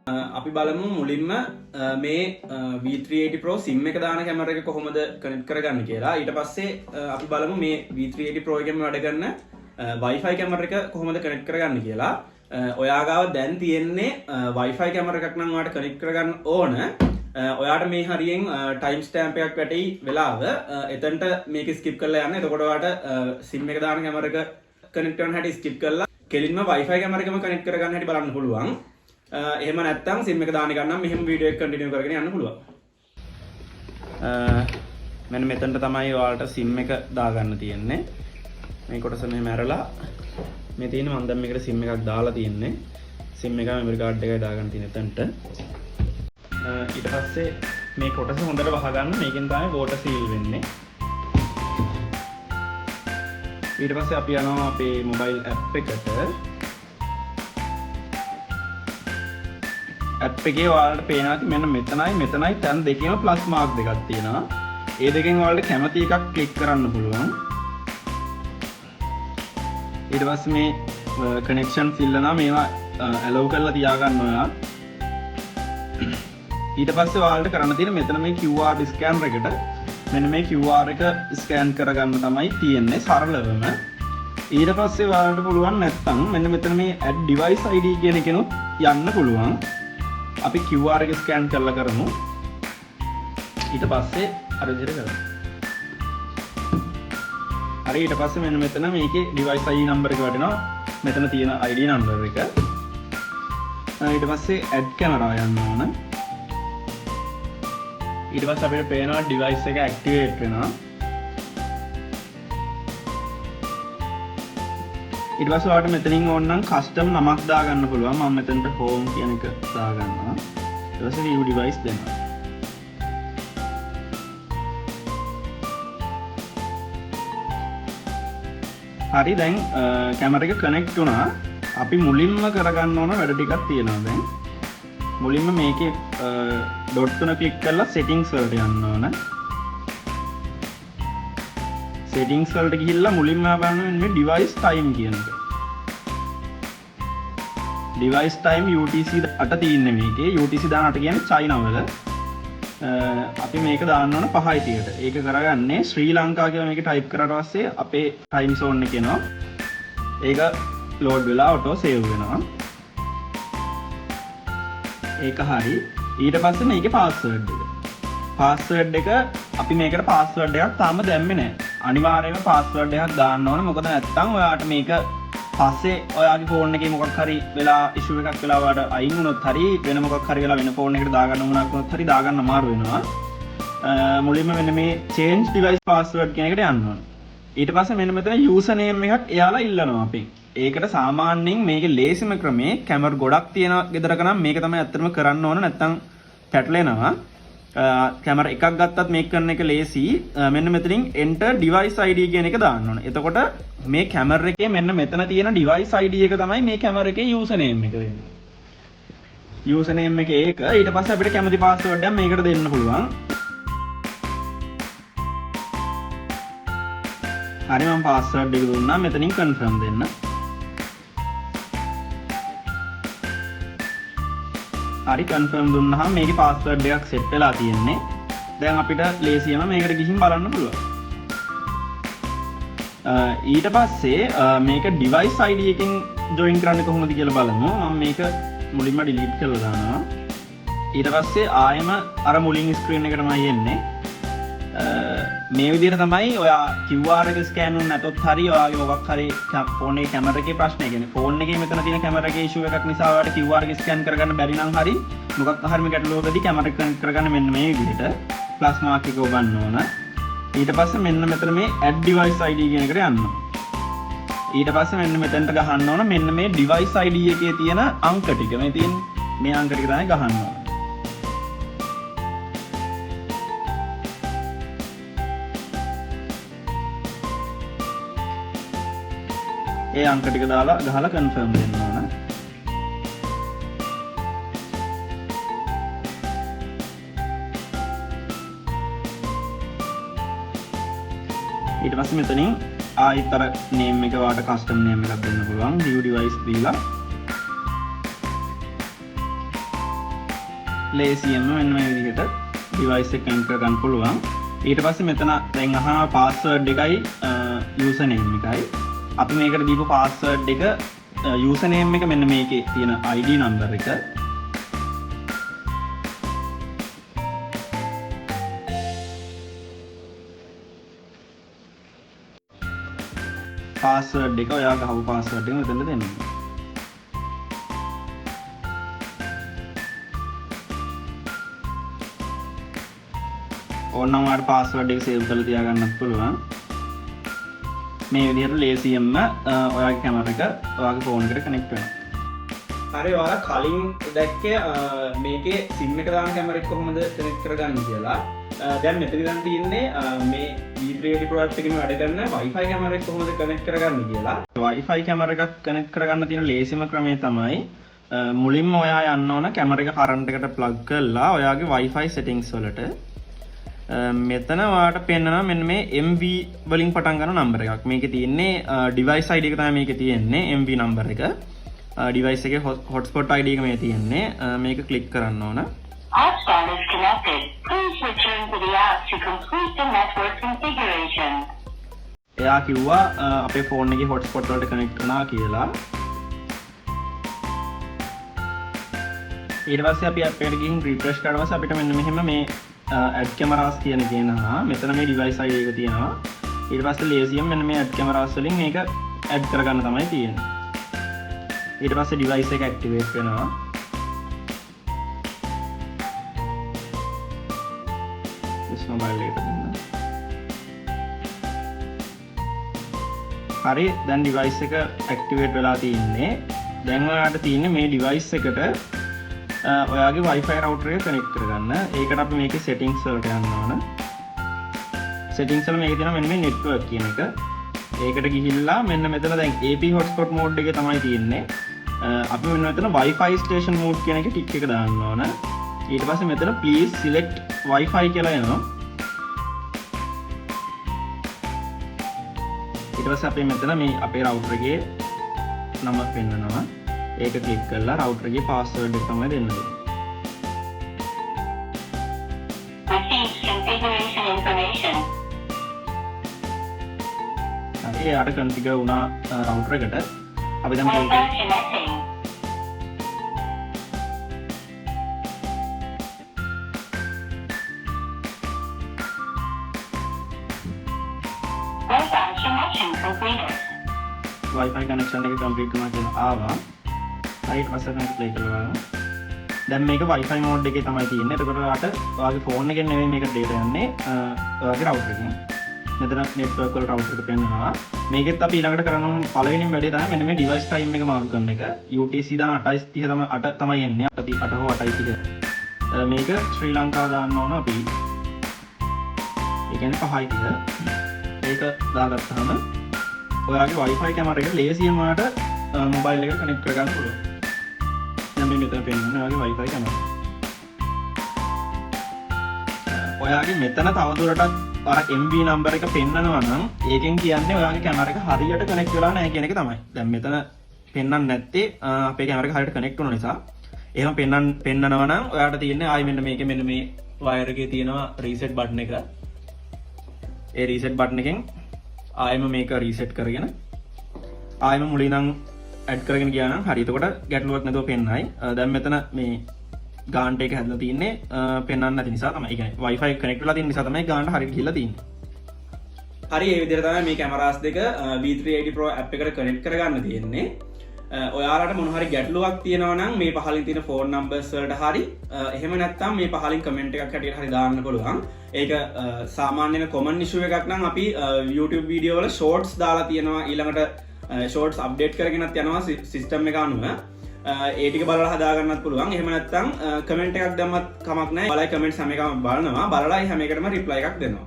අපි බලමු මුලින්ම මේ V380 Pro SIM එක දාන කැමරා එක කොහොමද කනෙක්ට් කරගන්නේ කියලා. ඊට පස්සේ අපි බලමු මේ V380 Pro එකෙන් වැඩ කරන Wi-Fi කැමරා එක කොහොමද කනෙක්ට් කරගන්නේ කියලා. ඔයා ගාව දැන් තියෙන්නේ Wi-Fi කැමරා එකක් නම් ඔයාට කනෙක්ට් කරගන්න ඕන. ඔයාට මේ හරියෙන් ටයිම් ස්ටෑම්ප් එකක් වැටෙයි වෙලාව. එතනට මේක ස්කිප් කරලා යන්න. එතකොට ඔයාට SIM එක දාන කැමරා එක කනෙක්ට් කරන හැටි ස්කිප් කරලා කෙලින්ම Wi-Fi කැමරා එකම කනෙක්ට් කරගන්න හැටි බලන්න පුළුවන්. එහෙම නැත්නම් SIM එක දාන්න ගන්නම් මෙහෙම වීඩියෝ එක කන්ටිනියු කරගෙන යන්න පුළුවන්. මෙන්න මෙතනට තමයි ඔයාලට SIM එක දාගන්න තියෙන්නේ. මේ කොටස මෙහෙම ඇරලා මේ තියෙන මම දැන් මේකට SIM එකක් දාලා තියෙන්නේ. SIM එක මෙමරි කාඩ් එකයි දාගන්න තියෙන එතනට. ඊට පස්සේ මේ කොටස හොඳට වහගන්න. මේකෙන් තමයි water seal වෙන්නේ. ඊට පස්සේ අපි යනවා අපේ mobile app එකට. ඇප් එකේ ඔයාලට පේනවා මෙන්න මෙතනයි තැන් දෙකේම ප්ලස් මාක් දෙකක් තියෙනවා. ඒ දෙකෙන් ඔයාලට කැමති එකක් ක්ලික් කරන්න පුළුවන්. ඊට පස්සේ මේ කනෙක්ෂන් ෆිල් වෙනවා මේවා allow කරලා තියාගන්න ඔයා. ඊට පස්සේ ඔයාලට කරන්න තියෙන මෙතන මේ QR ස්කෑනර් එකට මෙන්න මේ QR එක ස්කෑන් කරගන්න තමයි තියෙන්නේ සරලවම. ඊට පස්සේ ඔයාලට පුළුවන් නැත්නම් මෙන්න මෙතන මේ add device ID කියන එකනොත් යන්න පුළුවන්. අපි QR එක ස්කෑන් කරලා කරමු. ඊට පස්සේ අර විදිහට කරමු. හරි ඊට පස්සේ මෙන්න මෙතන මේකේ device ID number එක වටිනවා. මෙතන තියෙන ID number එක. ඊට පස්සේ add camera යන්න ඕන. ඊට පස්සේ අපිට පේනවා device එක activate වෙනවා. ඊට පස්සේ ඔයාලට මෙතනින් ඕන නම් custom නමක් දාගන්න පුළුවන්. මම මෙතනට home කියන එක දාගන්නවා. ඊට පස්සේ view device දෙනවා. හරි දැන් කැමරා එක කනෙක්ට් වුණා. අපි මුලින්ම කරගන්න ඕන වැඩ ටිකක් තියෙනවා දැන්. මුලින්ම මේකේ ඩොට් තුන ක්ලික් කරලා settings වලට යන්න ඕන. settings වලට ගිහිල්ලා මුලින්ම බලන්න මේ device time කියන එක. device time UTC 8 තියෙන්නේ මේකේ. UTC 18 කියන්නේ චයිනා වල. අපි මේක දාන්න ඕන 5:30ට. ඒක කරගන්නේ ශ්‍රී ලංකා කියලා මේක ටයිප් කරාට පස්සේ අපේ time zone එක එනවා. ඒක load වෙලා auto save වෙනවා. ඒක හරි. ඊට පස්සේ මේකේ password එක. password එක අපි මේකට password එකක් තාම දැම්මේ නැහැ. අනිවාර්යයෙන්ම password එකක් දාන්න ඕනේ. මොකද නැත්තම් ඔයාට මේක පස්සේ ඔයාගේ ෆෝන් එකේ මොකක් හරි වෙලා ඉෂුව එකක් වෙලා ඔයාට අයින් වුණොත් හරි වෙන මොකක් හරි වෙලා වෙන ෆෝන් එකකට දාගන්න උනක් වුණොත් හරි දාගන්න අමාරු වෙනවා. මුලින්ම මෙන්න මේ change device password කියන එකට යන්න ඕනේ. ඊට පස්සේ මෙන්න මෙතන user name එකක් එයාලා ඉල්ලනවා අපි. ඒකට සාමාන්‍යයෙන් මේකේ ලේසිම ක්‍රමේ කැමරා ගොඩක් තියෙන ගෙදරක නම් මේක තමයි ඇත්තටම කරන්න ඕන. නැත්තම් පැටලෙනවා. කැමරා එකක් ගත්තත් මේක කරන එක ලේසි. මෙන්න මෙතනින් enter device ID කියන එක දාන්න ඕන. එතකොට මේ කැමරා එකේ මෙන්න මෙතන තියෙන device ID එක තමයි මේ කැමරා එකේ user name එක වෙන්නේ. user name එක ඒක. ඊට පස්සේ අපිට කැමති password එකක් මේකට දෙන්න පුළුවන්. හරි මම password එක දුන්නා. මෙතනින් confirm දෙන්න. හරි confirm දුන්නාම මේකේ password එකක් set වෙලා තියෙන්නේ. දැන් අපිට ලේසියම මේකට ගිහින් බලන්න පුළුවන්. ඊට පස්සේ මේක device ID එකෙන් join කරන්න කොහොමද කියලා බලමු. මම මේක මුලින්ම delete කරලා දානවා. ඊට පස්සේ ආයෙම අර මුලින් screen එකටමයි එන්නේ. මේ විදිහට තමයි ඔයා QR එක ස්කෑන් වුණ නැතොත් හරි ඔයාගේ මොකක් හරි ෆෝන් එකේ කැමරා එකේ ප්‍රශ්නය කියන්නේ ෆෝන් එකේ මෙතන තියෙන කැමරා එකේ ඉෂුව එකක් නිසා ඔයාට QR එක ස්කෑන් කරගන්න බැරි නම් හරි මොකක් හරි මේ ගැටලුවකදී කැමරා එක කනෙක්ට් කරගන්න මෙන්න මේ විදිහට ප්ලස් මාක් එක ඔබන්න ඕන. ඊට පස්සේ මෙන්න මෙතන මේ add device ID කියන එකට යන්න ඕන. ඊට පස්සේ මෙන්න මෙතනට ගහන්න ඕන මෙන්න මේ device ID එකේ තියෙන අංක ටික මේ තියෙන මේ අංක ටික තමයි ගහන්න ඕන. ඒ අංක ටික දාලා ගහලා confirm දෙන්න ඕන. ඊට පස්සේ මෙතනින් ආයෙත් අර name එක වාට custom name එකක් දෙන්න පුළුවන්. view device දීලා ලේසියෙන්ම මෙන්න මේ විදිහට device එක connect කරගන්න පුළුවන්. ඊට පස්සේ මෙතන දැන් අහනවා password එකයි username එකයි. අපි මේකට දීපු password එක username එක මෙන්න මේකේ තියෙන ID number එක. password එක ඔයා ගහපු password එක මෙතන දෙන්න. ඕනනම් ඔයාලට password එක save කරලා තියාගන්නත් පුළුවන්. මේ විදිහට ලේසියෙන්ම ඔයාගේ කැමරා එක ඔයාගේ ෆෝන් එකට කනෙක්ට් වෙනවා. හරි ඔයාලා කලින් දැක්කේ මේකේ SIM එක දාන කැමරා එක කොහොමද කනෙක්ට් කරගන්නේ කියලා. දැන් මෙතන දැන් තියෙන්නේ මේ V380 Pro app එකකින් වැඩ කරන Wi-Fi කැමරා එක කොහොමද කනෙක්ට් කරගන්නේ කියලා. Wi-Fi කැමරා එකක් කනෙක්ට් කරගන්න තියෙන ලේසිම ක්‍රමය තමයි මුලින්ම ඔයා යන්න ඕන කැමරා එක කරන්ට් එකට ප්ලග් කරලා ඔයාගේ Wi-Fi settings වලට මෙතන ඔයාලට පෙන්නනවා මෙන්න මේ MV වලින් පටන් ගන්න නම්බර එකක්. මේකේ තියෙන්නේ device ID එක තමයි මේකේ තියෙන්නේ MV නම්බර එක. device එකේ hotspot ID එක මේ තියෙන්නේ. මේක ක්ලික් කරන්න ඕන. Hotspot is connected. Please return to the app to complete the network configuration. එයා කිව්වා අපේ ෆෝන් එකේ hotspot වලට කනෙක්ට් වුණා කියලා. ඊට පස්සේ අපි app එකට ගිහින් refresh කරලා පස්සේ අපිට මෙන්න මෙහෙම මේ add cameras කියන කියනවා. මෙතන මේ device ID එක තියෙනවා. ඊට පස්සේ ලේසියෙන් මෙන්න මේ add cameras වලින් මේක add කරගන්න තමයි තියෙන්නේ. ඊට පස්සේ device එක activate වෙනවා. this mobile එකට දෙන්න. හරි දැන් device එක activate වෙලා තියෙන්නේ. දැන් ඔයාලට තියෙන්නේ මේ device එකට ඔයාගේ Wi-Fi router එක connect කරගන්න. ඒකට අපි මේකේ settings වලට යන්න ඕන. settings වල මේකේ තියෙනවා මෙන්න මේ network කියන එක. ඒකට ගිහිල්ලා මෙන්න මෙතන දැන් AP hotspot mode එකේ තමයි තියෙන්නේ. අපි මෙන්න මෙතන Wi-Fi station mode කියන එකේ tick එක දාන්න ඕන. ඊට පස්සේ මෙතන please select Wi-Fi කියලා එනවා. ඊට පස්සේ අපි මෙතන මේ අපේ router එකේ නම පෙන්නනවා. ඒක ක්ලික් කරලා router එකේ password එක තමයි දෙන්න ඕනේ. Receive configuration information. හරි යාට configure වුණා router එකට. අපි දැන් Wi-Fi connecting. Wi-Fi connection completed. Wi-Fi connection එක complete කරනවා කියලා ආවා. ඊට පස්සේ මේක play කරලා බලන්න. දැන් මේක Wi-Fi mode එකේ තමයි තියෙන්නේ. එතකොට ඔයාලට ඔයාගේ phone එකෙන් නෙවෙයි මේක data යන්නේ ඔයාගේ router එකෙන්. මෙතන network වල router එක පෙන්නනවා. මේකෙත් අපි ඊළඟට කරන පළවෙනිම වැඩේ තමයි මෙන්න මේ device time එක මාරු කරන එක. UTC දාන 8:30 තමයි එන්නේ. 8 හෝ 8:30. මේක ශ්‍රී ලංකාව දාන්න ඕන අපි. ඒ කියන්නේ 5:30. ඒක දාගත්තාම ඔයාගේ Wi-Fi කැමරා එක ලේසියෙන් ඔයාලට mobile එක connect කරගන්න පුළුවන්. දැන් මේ මෙතන පෙන්නන්නේ ඔයාගේ Wi-Fi කැමරා. ඔයාගේ මෙතන තවදුරටත් අර MV නම්බර එක පෙන්නනවා නම් ඒකෙන් කියන්නේ ඔයාගේ කැමරා එක හරියට කනෙක්ට් වෙලා නැහැ කියන එක තමයි. දැන් මෙතන පෙන්නන්නේ නැත්තේ අපේ කැමරා එක හරියට කනෙක්ට් වුණ නිසා. එහෙම පෙන්නනවා නම් ඔයාට තියෙන්නේ ආයි මෙන්න මේකේ මෙන්න මේ වයර් එකේ තියෙනවා රීසෙට් බටන් එක. ඒ රීසෙට් බටන් එකෙන් ආයෙම මේක රීසෙට් කරගෙන ආයෙම මුලින් නම් ඇඩ් කරගෙන ගියා නම් හරි. එතකොට ගැටලුවක් නැතුව පෙන්නයි. දැන් මෙතන මේ ගාන්ට එක හැදලා තින්නේ පෙන්වන්න නැති නිසා තමයි. ඒ කියන්නේ Wi-Fi connect වෙලා තියෙන නිසා තමයි ගාන්ට හරියට ගිහිල්ලා තින්නේ. හරි ඒ විදිහට තමයි මේ කැමරාස් දෙක V380 Pro app එකට connect කරගන්න තියෙන්නේ. ඔයාලට මොන හරි ගැටලුවක් තියෙනවා නම් මේ පහලින් තියෙන phone numbers වලට හරි එහෙම නැත්නම් මේ පහලින් comment එකක් හැටියට හරි දාන්න පුළුවන්. ඒක සාමාන්‍යයෙන් common issue එකක් නම් අපි YouTube video වල shorts දාලා තියෙනවා. ඊළඟට shorts update කරගෙනත් යනවා system එක අනුව. ඒ ටික බලලා හදාගන්නත් පුළුවන්. එහෙම නැත්නම් comment එකක් දැම්මත් කමක් නැහැ. බලයි comments හැම එකම බලනවා. බලලා හැම එකටම reply එකක් දෙනවා.